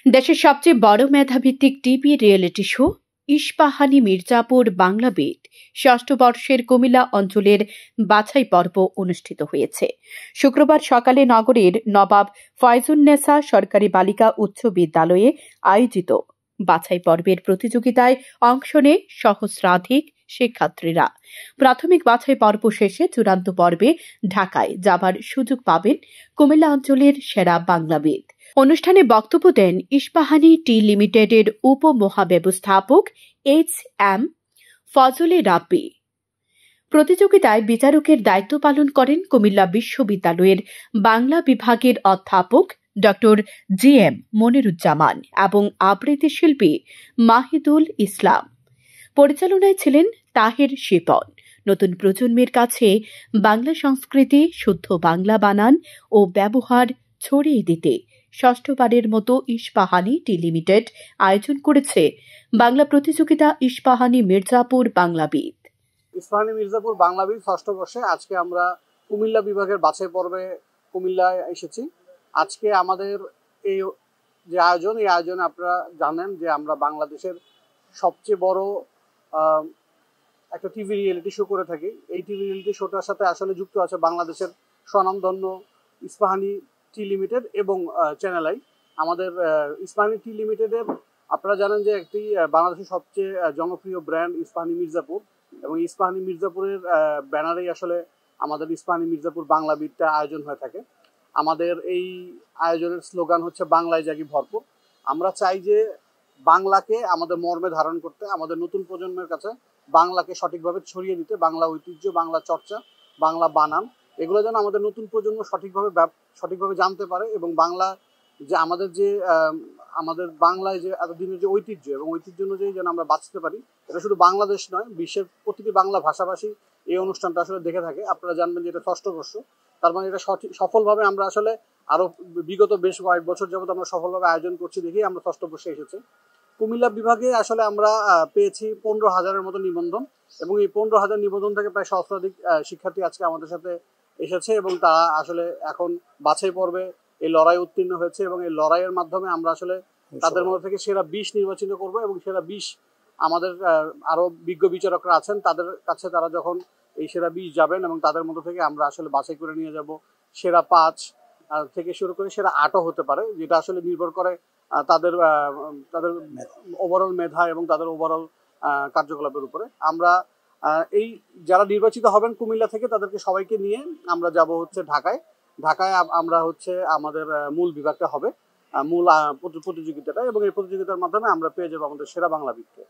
দেশের সবচেয়ে বড় মেধাভিত্তিক TV reality show Ispahani Mirzapur Banglabid ষষ্ঠ বর্ষের কুমিল্লা অঞ্চলের বাছাই পর্ব অনুষ্ঠিত হয়েছে। শুক্রবার সকালে নগরের নবাব ফয়জুন্নেসা সরকারি বালিকা উচ্চ বিদ্যালয়ে আয়োজিত বাছাই পর্বের প্রতিযোগিতায় অংশ নেয় সহস্রাধিক শিক্ষার্থীরা। প্রাথমিক বাছাই পর্ব শেষে চূড়ান্ত পর্বে ঢাকায় যাবার সুযোগ পাবেন কুমিল্লা অঞ্চলের সেরা বাংলাবিদ। অনুষ্ঠানে বক্তব্য দেন ইস্পাহানি টি লিমিটেডের উপমহাব্যবস্থাপক এইচ.এম. ফজলে রাব্বি। প্রতিযোগিতায় বিচারকের দায়িত্ব পালন করেন কুমিল্লা বিশ্ববিদ্যালয়ের বাংলা বিভাগের অধ্যাপক ডক্টর জি.এম. মনিরুজ্জামান এবং আবৃত্তি শিল্পী মাহিদুল ইসলাম। পরিচালনায় ছিলেন তাহের শিপন। নতুন প্রজন্মের কাছে বাংলা সংস্কৃতি, শুদ্ধ বাংলা বানান ও ব্যবহার ছড়িয়ে দিতে ষষ্ঠবারের মতো ইস্পাহানি টি লিমিটেড আয়োজন করেছে বাংলা প্রতিযোগিতা ইস্পাহানি মির্জাপুর বাংলাবিদ। ইস্পাহানি মির্জাপুর বাংলাবিদ ষষ্ঠ বর্ষে আজকে আমরা কুমিল্লা বিভাগের বাছাই পর্বে কুমিল্লায় এসেছি। আজকে আমাদের এই যে আয়োজন, এই আয়োজনে আপনারা জানেন যে আমরা বাংলাদেশের সবচেয়ে বড় একটা টিভি রিয়েলিটি শো করে থাকি। এই টিভি রিয়েলিটি শোটার সাথে আসলে যুক্ত আছে বাংলাদেশের স্বনামধন্য ইস্পাহানি টি লিমিটেড এবং চ্যানেল আই। আমাদের ইস্পাহানি টি লিমিটেডের আপনারা জানেন যে একটি বাংলাদেশের সবচেয়ে জনপ্রিয় ব্র্যান্ড ইস্পাহানি মির্জাপুর, এবং ইস্পাহানি মির্জাপুরের ব্যানারেই আসলে আমাদের ইস্পাহানি মির্জাপুর বাংলাবিদটা আয়োজন হয়ে থাকে। আমাদের এই আয়োজনের স্লোগান হচ্ছে বাংলায় জাগি ভরপুর। আমরা চাই যে বাংলাকে আমাদের মর্মে ধারণ করতে, আমাদের নতুন প্রজন্মের কাছে বাংলাকে সঠিকভাবে ছড়িয়ে দিতে, বাংলা ঐতিহ্য, বাংলা চর্চা, বাংলা বানান, এগুলো যেন আমাদের নতুন প্রজন্ম সঠিকভাবে জানতে পারে, এবং বাংলা যে আমাদের বাংলায় যে এতদিনের যে ঐতিহ্য, এবং ঐতিহ্য অনুযায়ী যেন আমরা বাঁচতে পারি। এটা শুধু বাংলাদেশ নয়, বিশ্বের প্রতিটি বাংলা ভাষাভাষী এই অনুষ্ঠানটা আসলে দেখে থাকে। আপনারা জানবেন যে এটা ষষ্ঠ বর্ষ, তার মানে এটা সফলভাবে আমরা আসলে আরো বিগত বেশ কয়েক বছর যাবত আমরা সফলভাবে আয়োজন করছি দেখেই আমরা ষষ্ঠ বর্ষে এসেছি। কুমিল্লা বিভাগে আসলে আমরা পেয়েছি 15,000-এর মতো নিবন্ধন, এবং এই 15,000 নিবন্ধন থেকে প্রায় সহস্রাধিক শিক্ষার্থী আজকে আমাদের সাথে এসেছে, এবং তারা আসলে এখন বাছাই পর্বে এই লড়াই উত্তীর্ণ হয়েছে, এবং এই লড়াইয়ের মাধ্যমে আমরা আসলে তাদের মধ্যে থেকে সেরা 20 নির্বাচিত করব, এবং সেরা 20 আমাদের আরো বিজ্ঞ বিচারকরা আছেন, তাদের কাছে তারা যখন এই সেরা 20 যাবেন, এবং তাদের মধ্যে থেকে আমরা আসলে বাছাই করে নিয়ে যাব সেরা 5 থেকে শুরু করে সেরা 8ও হতে পারে, যেটা আসলে নির্ভর করে তাদের ওভারঅল মেধা এবং তাদের ওভারঅল কার্যকলাপের উপরে। আমরা এই যারা নির্বাচিত হবেন কুমিল্লা থেকে, তাদেরকে সবাইকে নিয়ে আমরা যাব হচ্ছে ঢাকায়। আমরা হচ্ছে আমাদের মূল বিভাগটা হবে মূল প্রতিযোগিতাটা, এবং এই প্রতিযোগিতার মাধ্যমে আমরা পেয়ে যাবো আমাদের সেরা বাংলাবিদকে।